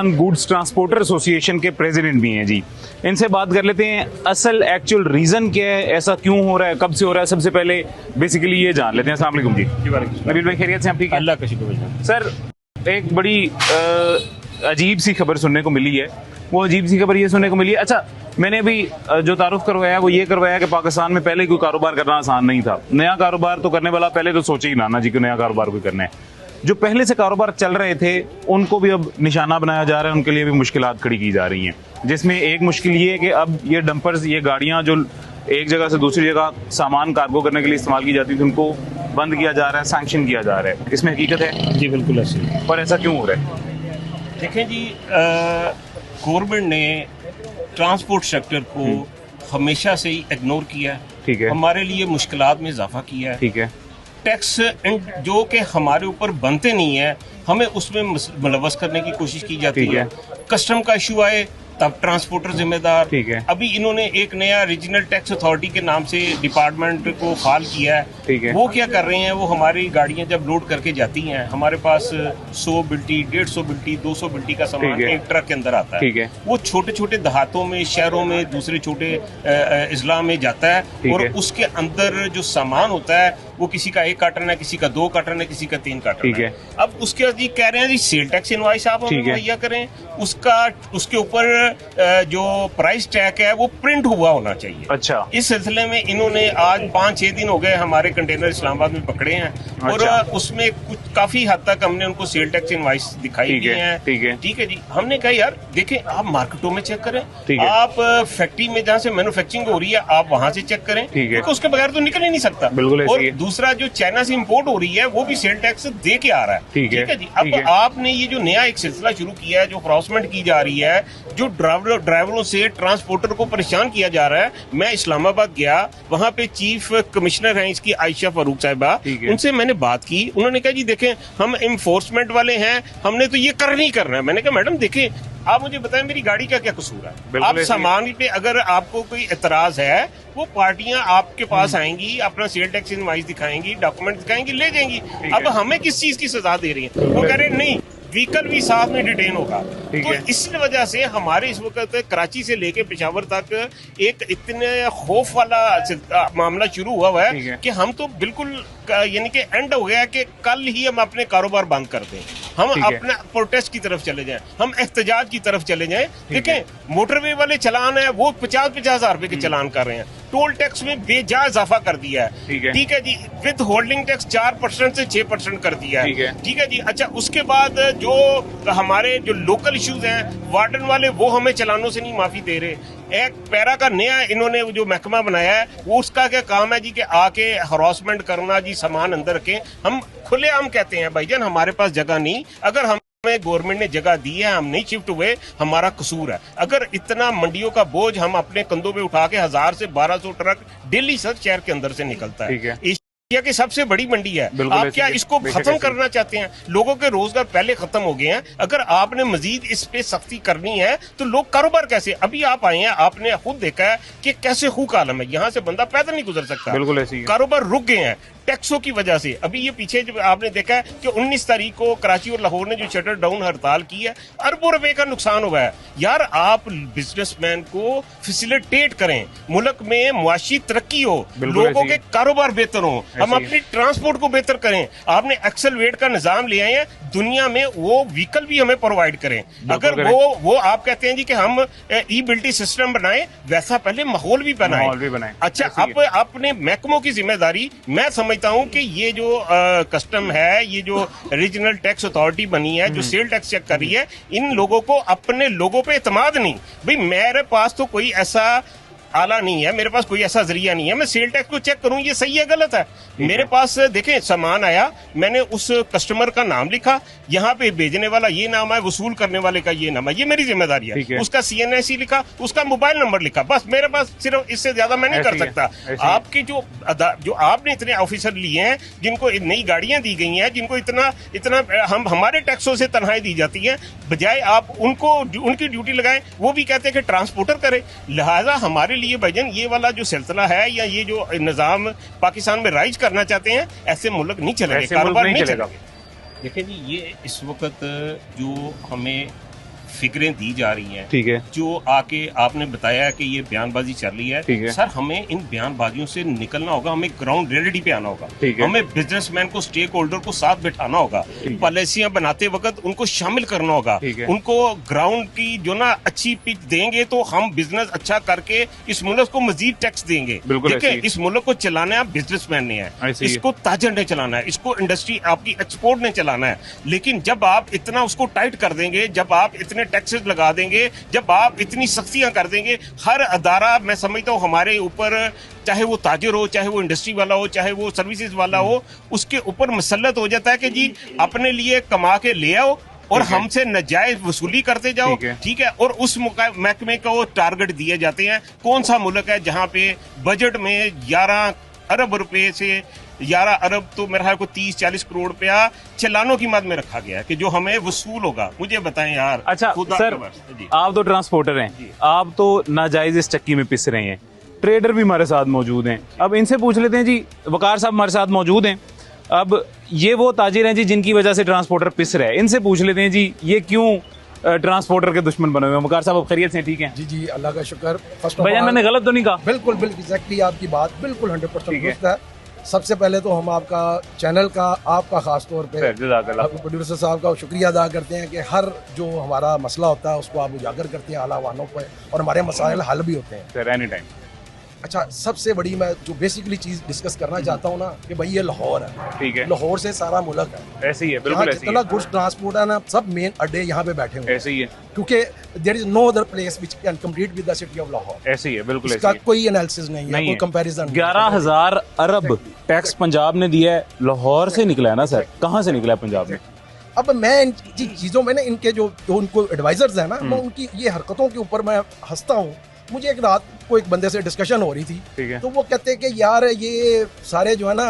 Goods transporter association के president भी हैं जी। इनसे बात कर लेते हैं, असल एक्चुअल रीजन क्या है, ऐसा क्यों हो रहा है, कब से हो रहा है। सबसे पहले बेसिकली ये जान लेते हैं। अस्सलाम वालेकुम जी। नबील भाई खैरियत से? आप ठीक है? अल्लाह का शुक्र। सर, एक बड़ी अजीब सी खबर सुनने को मिली है। वो अजीब सी खबर ये सुनने को मिली है, अच्छा मैंने अभी जो तारुफ करवाया वो ये करवाया कि पाकिस्तान में पहले कोई कारोबार करना आसान नहीं था। नया कारोबार तो करने वाला पहले तो सोचे ही ना जी कि नया कारोबार कोई करना है। जो पहले से कारोबार चल रहे थे उनको भी अब निशाना बनाया जा रहा है, उनके लिए भी मुश्किलात खड़ी की जा रही हैं। जिसमें एक मुश्किल ये है कि अब ये डंपर्स, ये गाड़ियां जो एक जगह से दूसरी जगह सामान कार्गो करने के लिए इस्तेमाल की जाती थी, उनको बंद किया जा रहा है, सैंक्शन किया जा रहा है। इसमें हकीकत है? जी बिल्कुल ऐसे। पर ऐसा क्यों हो रहा है? देखें जी, गवर्नमेंट ने ट्रांसपोर्ट सेक्टर को हमेशा से ही इग्नोर किया है। ठीक है। हमारे लिए मुश्किलात में इजाफा किया है। ठीक है। टैक्स जो कि हमारे ऊपर बनते नहीं है, हमें उसमें मुलव्वस करने की कोशिश की जाती है। कस्टम का इशू आए तब ट्रांसपोर्टर जिम्मेदार। ठीक है। अभी इन्होंने एक नया रीजनल टैक्स अथॉरिटी के नाम से डिपार्टमेंट को फाल किया है। ठीक है। वो क्या कर रहे हैं, वो हमारी गाड़ियां जब लोड करके जाती हैं, हमारे पास 100 बिल्टी, 150 बिल्टी, 200 बिल्टी का सामान एक ट्रक के अंदर आता है। ठीक है। वो छोटे छोटे देहातों में, शहरों में, दूसरे छोटे अजला में जाता है और उसके अंदर जो सामान होता है वो किसी का 1 कार्टन है, किसी का 2 कार्टन है, किसी का 3 कार्टन है। अब उसके बाद जी कह रहे हैं जी सेल टैक्स इनवॉइस आप हमें मुहैया करें, उसके ऊपर जो प्राइस टैग है वो प्रिंट हुआ होना चाहिए। अच्छा। इस सिलसिले में इन्होंने आज 5-6 दिन हो गए हमारे कंटेनर इस्लामाबाद में पकड़े हैं। अच्छा। और उसमें कुछ काफी हद तक हमने उनको सेल टैक्स इनवॉइस दिखाई दी है। ठीक है जी। हमने कहा यार देखें, आप मार्केटों में चेक करें, आप फैक्ट्री में जहाँ से मैन्युफैक्चरिंग हो रही है आप वहां से चेक करें, क्योंकि उसके बगैर तो निकल ही नहीं सकता। और दूसरा जो चाइना से इंपोर्ट हो रही है वो भी सेल टैक्स दे के आ रहा है। ठीक है जी। अब आपने ये जो नया एक सिलसिला शुरू किया है, जो हरासमेंट की जा रही है, जो ड्राइवरों से ट्रांसपोर्टर को परेशान किया जा रहा है। मैं इस्लामाबाद गया, वहां पे चीफ कमिश्नर हैं इसकी आयशा फारूक साहिबा, उनसे मैंने बात की। उन्होंने कहा जी देखें, हम इन्फोर्समेंट वाले हैं, हमने तो ये करना ही करना है। मैंने कहा मैडम देखें, आप मुझे बताएं मेरी गाड़ी का क्या कसूर है। आप सामान पे अगर आपको कोई एतराज है, वो पार्टियां आपके पास आएंगी, अपना सेल टैक्स इनवॉइस दिखाएंगी, डॉक्यूमेंट दिखाएंगी, ले जाएंगी। अब हमें किस चीज की सजा दे रही है? वो कह रहे हैं नहीं, व्हीकल भी साथ में डिटेन होगा। तो इस वजह से हमारे इस वक्त कराची से लेके पेशावर तक एक इतने खौफ वाला मामला शुरू हुआ है कि हम तो बिल्कुल यानी कि एंड हो गया कि कल ही हम अपने कारोबार बंद कर दें, हम अपने प्रोटेस्ट की तरफ चले जाएं, हम एहतजाज की तरफ चले जाएं। देखें, मोटरवे वाले चलान है वो 50-50 हजार रुपए के चलान कर रहे हैं। टोल टैक्स में बेजा इजाफा कर दिया है। ठीक है जी। विद होल्डिंग टैक्स 4% से 6% कर दिया है। ठीक है जी। अच्छा, उसके बाद जो हमारे जो लोकल इश्यूज हैं, वार्डन वाले वो हमें चलानों से नहीं माफी दे रहे। एक पैरा का नया इन्होंने जो महकमा बनाया है, वो उसका क्या काम है जी कि आके हरासमेंट करना जी, सामान अंदर रखें। हम खुलेआम कहते हैं भाईजान हमारे पास जगह नहीं, अगर हमें गवर्नमेंट ने जगह दी है, हम नहीं शिफ्ट हुए, हमारा कसूर है। अगर इतना मंडियों का बोझ हम अपने कंधों पे उठा के 1000 से 1200 ट्रक डेली सर शहर के अंदर से निकलता है। एशिया की सबसे बड़ी मंडी है। आप क्या इसको खत्म करना चाहते हैं? लोगों के रोजगार पहले खत्म हो गए हैं, अगर आपने मजीद इस पे सख्ती करनी है तो लोग कारोबार कैसे? अभी आप आए हैं, आपने खुद देखा है कि कैसे खूक आलम है, यहाँ से बंदा पैदल नहीं गुजर सकता। बिल्कुल ऐसी कारोबार रुक गए हैं टैक्सों की वजह से। अभी ये पीछे जब आपने देखा है कि 19 तारीख को कराची और लाहौर ने जो शटर डाउन हड़ताल की है, अरबों रुपए का नुकसान हुआ है। यार आप बिजनेसमैन को फैसिलिटेट करें, मुल्क में मुआशी तरक्की हो, लोगों के कारोबार बेहतर हो, हम अपनी ट्रांसपोर्ट को बेहतर करें। आपने एक्सेलरेट का निजाम ले आए हैं, दुनिया में वो व्हीकल भी हमें प्रोवाइड करें। अगर वो आप कहते हैं जी कि हम ई बिल्टी सिस्टम बनाए, वैसा पहले माहौल भी बनाए। अच्छा, अब अपने महकमों की जिम्मेदारी, मैं समझता हूं कि ये जो कस्टम है, ये जो रीजनल टैक्स अथॉरिटी बनी है, जो सेल टैक्स चेक कर रही है, इन लोगों को अपने लोगों पे एतमाद नहीं। भाई मेरे पास तो कोई ऐसा आला नहीं है, मेरे पास कोई ऐसा जरिया नहीं है, मैं सेल टैक्स को चेक करूं ये सही है गलत है। मेरे पास देखें सामान आया, मैंने उस कस्टमर का नाम लिखा, यहाँ पे भेजने वाला ये नाम है, वसूल करने वाले का ये नाम है, ये मेरी जिम्मेदारी है। उसका CNIC लिखा, उसका मोबाइल नंबर लिखा, बस मेरे पास सिर्फ इससे ज्यादा मैं नहीं कर सकता। आपके जो आपने इतने ऑफिसर लिए हैं, जिनको नई गाड़ियां दी गई हैं, जिनको इतना हम हमारे टैक्सों से तनख्वाही दी जाती है, बजाय आप उनको उनकी ड्यूटी लगाएं, वो भी कहते हैं कि ट्रांसपोर्टर करे। लिहाजा हमारे लिए भाईजान ये वाला जो सिलसिला है या ये जो निजाम पाकिस्तान में राइज करना चाहते हैं, ऐसे मुल्क नहीं चलेगा, कारोबार नहीं चलेगा। देखिए जी, ये इस वक्त जो हमें फिगरें दी जा रही हैं, ठीक है, जो आके आपने बताया कि ये बयानबाजी चल रही है, ठीक है, सर हमें इन बयानबाजियों से निकलना होगा, हमें ग्राउंड रियलिटी पे आना होगा, ठीक है, हमें बिजनेसमैन को, स्टेक होल्डर को साथ बिठाना होगा, पॉलिसियां बनाते वक्त उनको शामिल करना होगा, उनको ग्राउंड की जो ना अच्छी पिच देंगे तो हम बिजनेस अच्छा करके इस मुल्क को मजीद टैक्स देंगे। देखिए इस मुल्क को चलाना बिजनेसमैन ने है, इसको ताजर ने चलाना है, इसको इंडस्ट्री आपकी एक्सपोर्ट ने चलाना है। लेकिन जब आप इतना उसको टाइट कर देंगे, जब आप इतने टैक्सेस लगा देंगे, जब आप इतनी सख्तियां कर देंगे, हर अदारा मैं समझता हूँ हमारे ऊपर, चाहे वो ताजिर हो, चाहे वो इंडस्ट्री वाला हो, चाहे वो सर्विसेज वाला हो, उसके ऊपर मुसल्लत हो जाता है कि जी अपने लिए कमा के ले आओ और हमसे नाजायज वसूली करते जाओ, ठीक है। और उस महकमे को टारगेट दिए जाते हैं। कौन सा मुल्क है जहां पे बजट में 11 अरब रुपए से 11 अरब तो मेरे ख्याल को 30-40 करोड़ रुपया चलानों की मद में रखा गया है कि जो हमें वसूल होगा। मुझे बताएं यार। अच्छा सर, आप तो ट्रांसपोर्टर हैं, आप तो नाजायज इस चक्की में पिस रहे हैं, ट्रेडर भी हमारे साथ मौजूद हैं। अब इनसे पूछ लेते हैं जी, वकार साहब हमारे साथ मौजूद हैं, अब ये वो ताजिर हैं जी जिनकी वजह से ट्रांसपोर्टर पिस रहे हैं, इनसे पूछ लेते हैं जी ये क्यों ट्रांसपोर्टर के दुश्मन बने हुए हैं। वकार साहब खैरियत से ठीक हैं? जी जी, अल्लाह का शुक्र। भैया मैंने गलत तो नहीं कहा? बिल्कुल बिल्कुल एग्जैक्टली आपकी बात बिल्कुल 100% दुरुस्त है। सबसे पहले तो हम आपका चैनल का, आपका खास तौर पे प्रोड्यूसर साहब का शुक्रिया अदा करते हैं कि हर जो हमारा मसला होता है उसको आप उजागर करते हैं आला वानों पर, और हमारे मसाइल हल भी होते हैं सर एनी टाइम। अच्छा, सबसे बड़ी मैं जो बेसिकली चीज डिस्कस करना चाहता हूँ ना कि भाई ये लाहौर है, ठीक है, लाहौर से सारा मुल्क है, ऐसे ही है, बिल्कुल ऐसे ही है। जितना गुड्स ट्रांसपोर्ट है ना, सब मेन अड्डे यहाँ पे बैठे हुए ऐसे ही है, क्योंकि there is no other place which can compete with the city of Lahore. ऐसे ही है, बिल्कुल इसका कोई एनालिसिस नहीं है, कोई कंपैरिजन। 11,000 अरब टैक्स पंजाब ने दिया है, लाहौर से निकला है ना सर? कहाँ से निकला है पंजाब में? अब मैं इन चीजों में ना, इनके जो उनको एडवाइजर्स है ना, मैं उनकी ये हरकतों के ऊपर मैं हंसता हूँ। मुझे एक रात को एक बंदे से डिस्कशन हो रही थी, तो वो कहते हैं कि यार ये सारे जो है ना